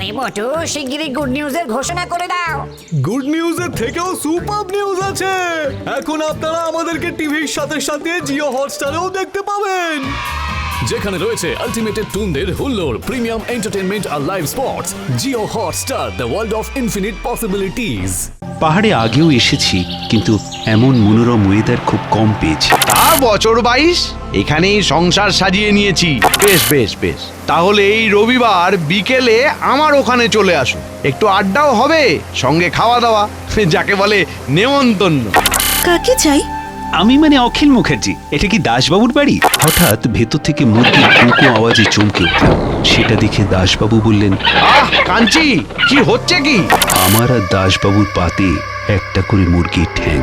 আরে বটু, শিগগিরই গুড নিউজের ঘোষণা করে দাও। গুড নিউজের থেকেও সুপার নিউজ আছে। এখন আপনারা আমাদেরকে টিভির সাথে সাথে জিও হটস্টারেও দেখতে পাবেন, যেখানে রয়েছে আলটিমেটেড টুনদের হুল্লোড়, প্রিমিয়াম এন্টারটেইনমেন্ট আর live sports. Jio Hotstar, the world of infinite possibilities. পাহাড়ে আগেও এসেছি, কিন্তু এমন মনোরম ওয়েদার খুব কম পেয়েছি। তা বছর 22 এখানেই সংসার সাজিয়ে নিয়েছি। বেশ বেশ বেশ, তাহলে এই রবিবার বিকেলে আমার ওখানে চলে আসো, একটু আড্ডাও হবে, সঙ্গে খাওয়া দাওয়া, যাকে বলে নেমন্তন্ন। কাকে চাই? আমি মানে অখিল মুখার্জি। এটা কি দাসবাবুর বাড়ি? হঠাৎ ভেতর থেকে মুরগির কুকু আওয়াজে চমকে উঠলাম। সেটা দেখে দাসবাবু বললেন, আহ কাঞ্চি, কি হচ্ছে কি? আমার আর দাসবাবুর পাতে একটা করে মুরগির ঠ্যাং।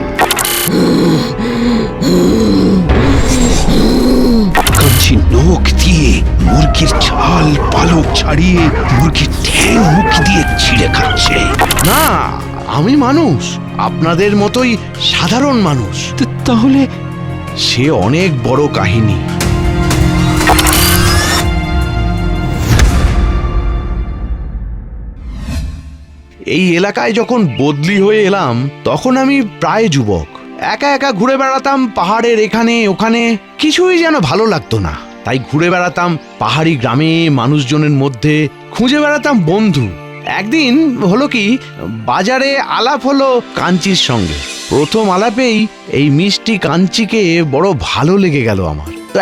কাঞ্চি নখ দিয়ে মুরগির ছাল পালক ছাড়িয়ে মুরগির ঠ্যাং মুখ দিয়ে ছিঁড়ে খাচ্ছে। না, আমি মানুষ, আপনাদের মতোই সাধারণ মানুষ। তাহলে সে অনেক বড় কাহিনী। এই এলাকায় যখন বদলি হয়ে এলাম তখন আমি প্রায় যুবক, একা একা ঘুরে বেড়াতাম পাহাড়ের এখানে ওখানে, কিছুই যেন ভালো লাগতো না। তাই ঘুরে বেড়াতাম পাহাড়ি গ্রামে, মানুষজনের মধ্যে খুঁজে বেড়াতাম বন্ধু। একদিন হলো কি, বাজারে আলাপ হলো কাঞ্চির সঙ্গে। প্রথম আলাপেই এই মিষ্টি কাঞ্চিকে বড় ভালো লেগে গেল আমার। তো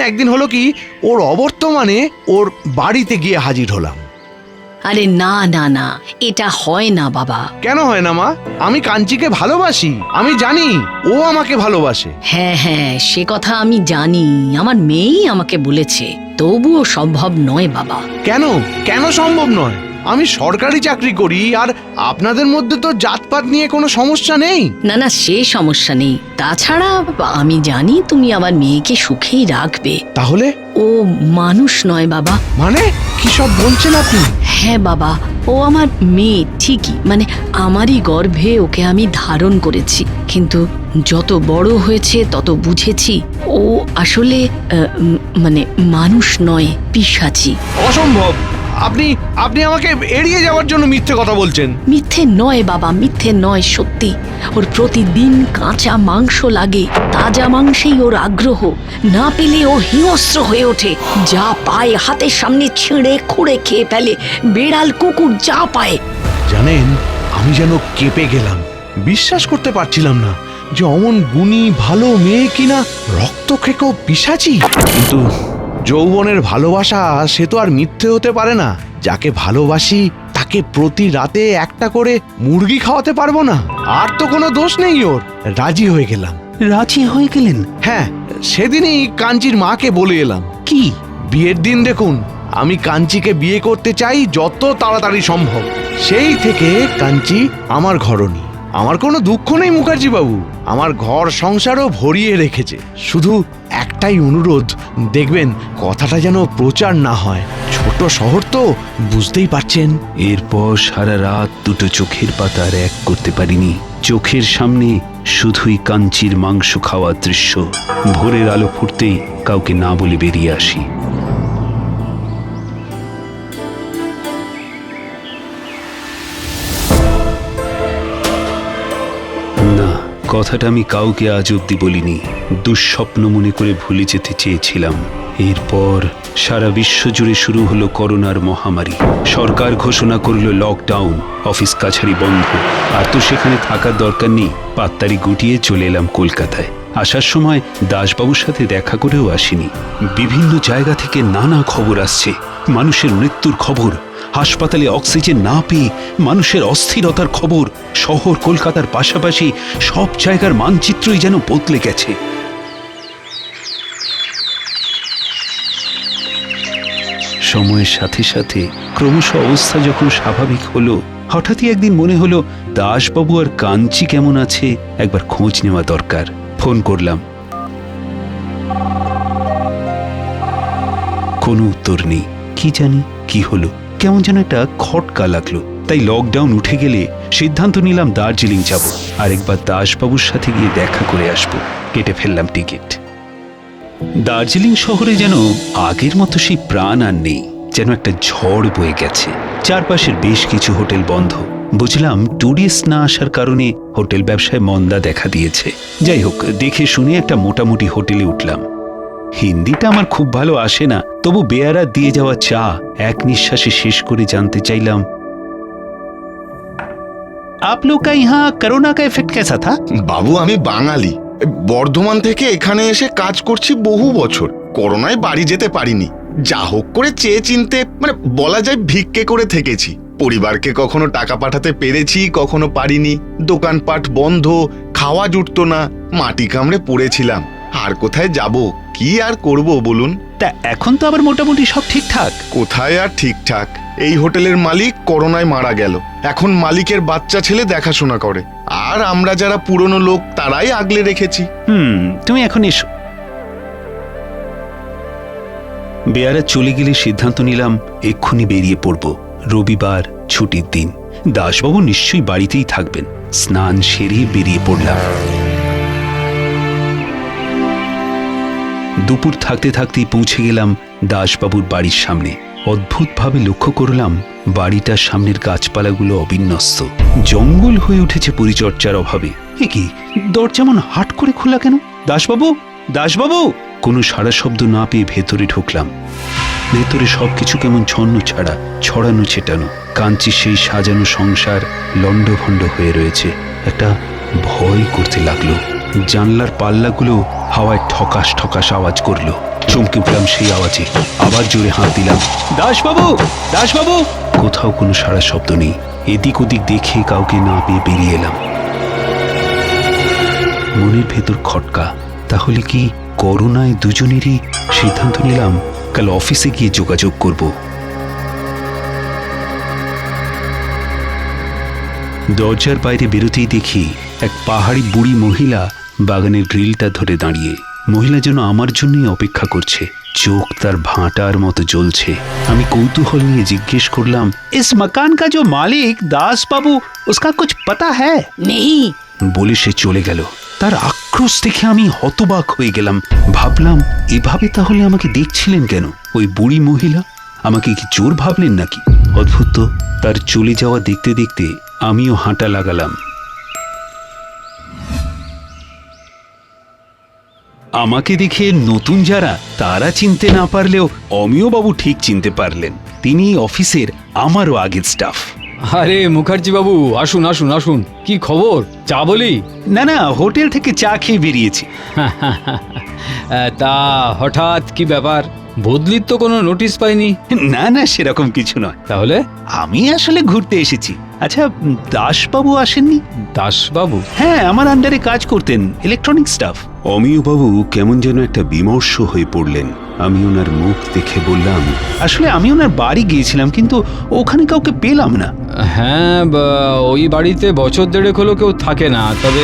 একদিন হলো কি, ওর অবর্তমানে ওর বাড়িতে গিয়ে হাজির হলাম। আরে না না না, এটা হয় না বাবা। কেন হয় না মা? আমি কাঞ্চিকে ভালোবাসি, আমি জানি ও আমাকে ভালোবাসে। হ্যাঁ হ্যাঁ, সে কথা আমি জানি, আমার মেয়েই আমাকে বলেছে, তবুও সম্ভব নয় বাবা। কেন কেন সম্ভব নয়? আমি সরকারি চাকরি করি, আর আপনাদের মধ্যে তো জাতপাত নিয়ে কোনো সমস্যা নেই। না না, সে সমস্যা নেই। তাছাড়া আমি জানি তুমি আমার মেয়েকে সুখেই রাখবে। তাহলে ও মানুষ নয় বাবা। মানে কি সব বলছেন আপনি? হ্যাঁ বাবা, ও আমার মেয়ে ঠিকই, মানে আমারই গর্ভে ওকে আমি ধারণ করেছি, কিন্তু যত বড় হয়েছে তত বুঝেছি ও আসলে মানে মানুষ নয়, পিশাচি। অসম্ভব! আপনি আপনি আমাকে এড়িয়ে যাওয়ার জন্য মিথ্যে কথা বলছেন। মিথ্যে নয় বাবা, মিথ্যে নয়, সত্যি। ওর প্রতিদিন কাঁচা মাংস লাগে, তাজা মাংসেই ওর আগ্রহ। না পেলে ও হিংস্র হয়ে ওঠে, যা পায় হাতের সামনে ছিঁড়ে খুঁড়ে খেয়ে ফেলে, বেড়াল কুকুর যা পায়। জানেন, আমি যেন কেঁপে গেলাম, বিশ্বাস করতে পারছিলাম না যে অমন গুণী ভালো মেয়ে কিনা রক্ত খেকো পিশাচি। কিন্তু যৌবনের ভালোবাসা সে তো আর মিথ্যে হতে পারে না। যাকে ভালোবাসি তাকে প্রতি রাতে একটা করে মুরগি খাওয়াতে পারবো না? আর তো কোনো দোষ নেই ওর। রাজি হয়ে গেলাম। রাজি হয়ে গেলেন? হ্যাঁ, সেদিনই কাঞ্চির মাকে বলে এলাম। কি? বিয়ের দিন দেখুন, আমি কাঞ্চিকে বিয়ে করতে চাই যত তাড়াতাড়ি সম্ভব। সেই থেকে কাঞ্চি আমার ঘরণী। আমার কোনো দুঃখ নেই মুখার্জি বাবু, আমার ঘর সংসারও ভরিয়ে রেখেছে। শুধু একটাই অনুরোধ, দেখবেন কথাটা যেন প্রচার না হয়। ছোট শহর তো, বুঝতেই পারছেন। এরপর সারা রাত দুটো চোখের পাতা আর এক করতে পারিনি। চোখের সামনে শুধুই কাঞ্চির মাংস খাওয়ার দৃশ্য। ভোরের আলো ফুটতেই কাউকে না বলে বেরিয়ে আসি। না, কথাটা আমি কাউকে আজ অব্দি বলিনি। দুঃস্বপ্ন মনে করে ভুলে যেতে চেয়েছিলাম। এরপর সারা বিশ্ব জুড়ে শুরু হলো করোনার মহামারী। সরকার ঘোষণা করলো লকডাউন, অফিস কাছারি বন্ধ। আর তো সেখানে থাকার দরকার নেই, পাত্তারি গুটিয়ে চলে এলাম কলকাতায়। আসার সময় দাসবাবুর সাথে দেখা করেও আসিনি। বিভিন্ন জায়গা থেকে নানা খবর আসছে, মানুষের মৃত্যুর খবর, হাসপাতালে অক্সিজেন না পেয়ে মানুষের অস্থিরতার খবর। শহর কলকাতার পাশাপাশি সব জায়গার মানচিত্রই যেন বদলে গেছে। সময়ের সাথে সাথে ক্রমশ অবস্থা যখন স্বাভাবিক হলো, হঠাৎই একদিন মনে হলো দাসবাবু আর কাঞ্চি কেমন আছে একবার খোঁজ নেওয়া দরকার। ফোন করলাম, কোনো উত্তর নেই। কি জানি কি হলো, কেমন যেন একটা খটকা লাগলো। তাই লকডাউন উঠে গেলে সিদ্ধান্ত নিলাম দার্জিলিং যাব, আর একবার দাসবাবুর সাথে গিয়ে দেখা করে আসবো। কেটে ফেললাম টিকিট। দার্জিলিং শহরে যেন আগের মতো সেই প্রাণ আর নেই। যেন একটা ঝড় বয়ে গেছে। চারপাশের বেশ কিছু হোটেল বন্ধ। বুঝলাম টুরিস্ট না আসার কারণে হোটেল ব্যবসায় মন্দা দেখা দিয়েছে। যাই হোক, দেখে শুনে একটা মোটামুটি হোটেলে উঠলাম। হিন্দিটা আমার খুব ভালো আসে না, তবু বেয়ারা দিয়ে যাওয়া চা এক নিঃশ্বাসে শেষ করে জানতে চাইলাম, आप लोग का यहाँ कोरोना का इफेक्ट कैसा था? বাবু, আমি বাঙালি, বর্ধমান থেকে এখানে এসে কাজ করছি বহু বছর। করোনায় বাড়ি যেতে পারিনি, যা হোক করে চেয়ে চিনতে, মানে বলা যায় ভিক্ষে করে থেকেছি। পরিবারকে কখনো টাকা পাঠাতে পেরেছি, কখনো পারিনি। দোকানপাট বন্ধ, খাওয়া জুটতো না, মাটি কামড়ে পড়েছিলাম। আর কোথায় যাব, কি আর করব বলুন? তা এখন তো আবার মোটামুটি সব ঠিকঠাক। কোথায় আর ঠিকঠাক, এই হোটেলের মালিক করোনায় মারা গেল। এখন মালিকের বাচ্চা ছেলে দেখাশোনা করে, আর আমরা যারা পুরনো লোক তারাই আগলে রেখেছি। তুমি এখন এসো। বেয়ারা চলে গেলে সিদ্ধান্ত নিলাম এক্ষুনি বেরিয়ে পড়ব। রবিবার, ছুটির দিন, দাসবাবু নিশ্চয়ই বাড়িতেই থাকবেন। স্নান সেরে বেরিয়ে পড়লাম। দুপুর থাকতে থাকতেই পৌঁছে গেলাম দাসবাবুর বাড়ির সামনে। অদ্ভুতভাবে লক্ষ্য করলাম বাড়িটার সামনের গাছপালাগুলো অবিন্যস্ত, জঙ্গল হয়ে উঠেছে পরিচর্যার অভাবে। এ কি, দরজা মন হাট করে খোলা কেন? দাসবাবু, দাসবাবু! কোনো সাড়া শব্দ না পেয়ে ভেতরে ঢুকলাম। ভেতরে সবকিছু কেমন ছন্ন ছাড়া, ছড়ানো ছেটানো। কাঞ্চির সেই সাজানো সংসার লণ্ডভণ্ড হয়ে রয়েছে। একটা ভয় করতে লাগলো। জানলার পাল্লাগুলো হাওয়ায় ঠকাস ঠকাস আওয়াজ করলো। চমকে উঠলাম সেই আওয়াজে, আবার জোরে হাত দিলাম, দাসবাবু, দাসবাবু! কোথাও কোনো সাড়া শব্দ নেই। এদিক ওদিক দেখে কাউকে না পেয়ে বেরিয়ে এলাম। মনের ভেতর খটকা। তাহলে কি করোনায় দুজনেরই? সিদ্ধান্ত নিলাম কাল অফিসে গিয়ে যোগাযোগ করব। দরজার বাইরে বেরোতেই দেখি এক পাহাড়ি বুড়ি মহিলা বাগানের গ্রিলটা ধরে দাঁড়িয়ে। মহিলা যেন আমার জন্যই অপেক্ষা করছে। চোখ তার ভাঁটার মতো জ্বলছে। আমি কৌতূহল নিয়ে জিজ্ঞেস করলাম, ইস মকান কা जो মালিক দাস বাবু, उसका कुछ पता है? নেই। বলে সে চলে গেল। তার আক্রোশ দেখে আমি হতবাক হয়ে গেলাম। ভাবলাম, এভাবে তাহলে আমাকে দেখছিলেন কেন? ওই বুড়ি মহিলা আমাকে কি চোর ভাবলেন নাকি? অদ্ভুত তো, তার চলে যাওয়া দেখতে দেখতে আমিও হাঁটা লাগালাম। আমাকে দেখে নতুন যারা, তারা চিনতে না পারলেও অমিয়বাবু ঠিক চিনতে পারলেন। তিনি অফিসের আমারও আগের স্টাফ। আরে মুখার্জি বাবু, আসুন আসুন আসুন। কি খবর, চা বলি? না না, হোটেল থেকে চা খেয়ে বেরিয়েছি। তা হঠাৎ কি ব্যাপার? বদলির তো কোনো নোটিশ পাইনি। না না, সেরকম কিছু নয়। তাহলে? আমি আসলে ঘুরতে এসেছি। আচ্ছা, দাসবাবু আসেননি? দাসবাবু? হ্যাঁ, আমার আন্ডারে কাজ করতেন, ইলেকট্রনিক স্টাফ। অমিয়বাবু কেমন যেন একটা বিমর্ষ হয়ে পড়লেন। আমি ওনার মুখ দেখে বললাম, আসলে আমি ওনার বাড়ি গিয়েছিলাম, কিন্তু ওখানে কাউকে পেলাম না। হ্যাঁ, ওই বাড়িতে বছর দেড়েক হলো কেউ থাকে না। তবে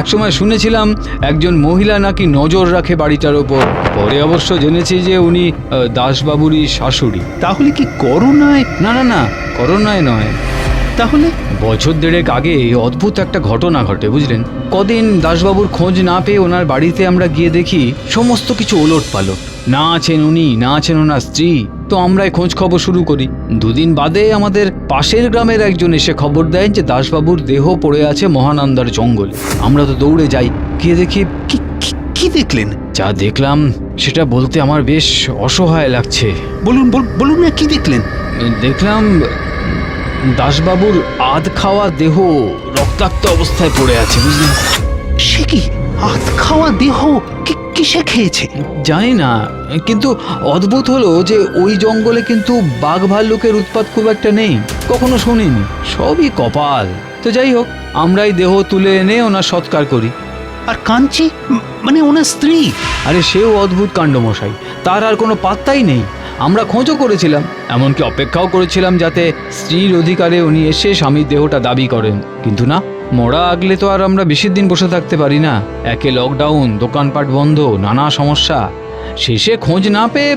একসময় শুনেছিলাম একজন মহিলা নাকি নজর রাখে বাড়িটার ওপর। পরে অবশ্য জেনেছি যে উনি দাসবাবুরই শাশুড়ি। তাহলে কি করোনায়? না না না, করোনায় নয়। তাহলে বছর দেড়েক আগে অদ্ভুত একটা ঘটনা ঘটে, বুঝলেন। কদিন দাসবাবুর খোঁজ না পেয়ে ওনার বাড়িতে আমরা গিয়ে দেখি সমস্ত কিছু ওলট পালট। না আছেন উনি, না আছেন ওনার স্ত্রী। তো আমরাই খোঁজ খবর শুরু করি। দুদিন বাদে আমাদের পাশের গ্রামের একজন এসে খবর দেন যে দাসবাবুর দেহ পড়ে আছে মহানন্দার জঙ্গলে। আমরা তো দৌড়ে যাই, গিয়ে দেখি। কি দেখলেন? যা দেখলাম সেটা বলতে আমার বেশ অসহায় লাগছে। বলুন বলুন না, কি দেখলেন? দেখলাম দাসবাবুর আধ খাওয়া দেহ রক্তাক্ত অবস্থায় পড়ে আছে, বুঝলেন। সে কি, আধ খাওয়া দেহ? কিসে খেয়েছে? জানি না, কিন্তু অদ্ভুত হলো যে ওই জঙ্গলে কিন্তু বাঘ ভাল্লুকের উৎপাত খুব একটা নেই। কখনো শুনিনি, সবই কপাল। তো যাই হোক, আমরাই দেহ তুলে এনে ওনার সৎকার করি। আর কাঞ্চি, মানে ওনার স্ত্রী? আরে সেও অদ্ভুত কাণ্ড মশাই, তার আর কোনো পাত্তাই নেই। আমরা খোঁজও করেছিলাম, এমনকি অপেক্ষাও করেছিলাম যাতে স্ত্রীর অধিকারে উনি এসে স্বামীর দেহটা দাবি করেন। কিন্তু না, মরা আগলে তো আর আমরা বেশি দিন বসে থাকতে পারি না। একে লকডাউন, দোকানপাট বন্ধ, নানা সমস্যা। শেষে খোঁজ না পেয়ে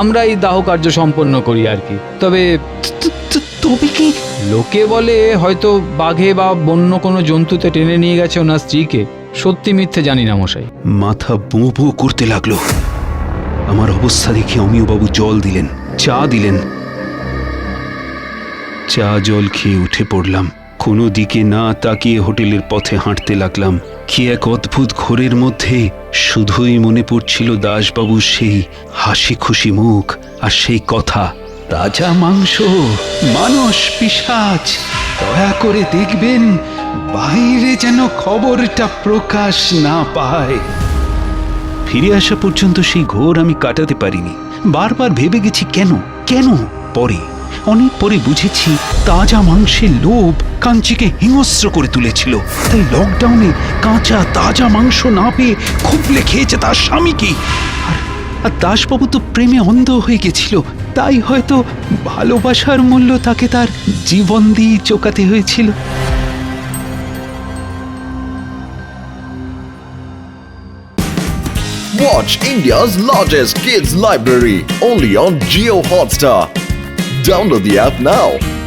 আমরা এই দাহ কার্য সম্পন্ন করি আর কি। তবে কি লোকে বলে হয়তো বাঘে বা বন্য কোনো জন্তুতে টেনে নিয়ে গেছে ওনার স্ত্রীকে। সত্যি মিথ্যে জানি না মশাই। মাথা বো বো করতে লাগলো। আমার অবস্থা দেখে অমিয়বাবু জল দিলেন। চা দিলেন। চা জল খেয়ে উঠে পড়লাম। কোনো দিকে না তাকিয়ে হোটেলের পথে হাঁটতে লাগলাম। কি এক অদ্ভুত ঘোরের মধ্যে শুধুই মনে পড়ছিল দাসবাবুর সেই হাসি খুশি মুখ আর সেই কথা, তাজা মাংস, মানস পিশাচ, দয়া করে দেখবেন বাইরে যেন খবরটা প্রকাশ না পায়। ফিরে আসা পর্যন্ত সেই ঘোর আমি কাটাতে পারিনি। বারবার ভেবে গেছি কেন কেন। পরে অনেক পরে বুঝেছি তাজা মাংসের লোভ কাঞ্চিকে হিংস্র করে তুলেছিল। তাই লকডাউনে কাঁচা তাজা মাংস না পেয়ে খুবলে খেয়েছে তার স্বামীকে। আর দাসবাবু তো প্রেমে অন্ধ হয়ে গেছিল, তাই হয়তো ভালোবাসার মূল্য তাকে তার জীবন দিয়ে চোকাতে হয়েছিল। Watch India's largest kids library only on Jio Hotstar. Download the app now.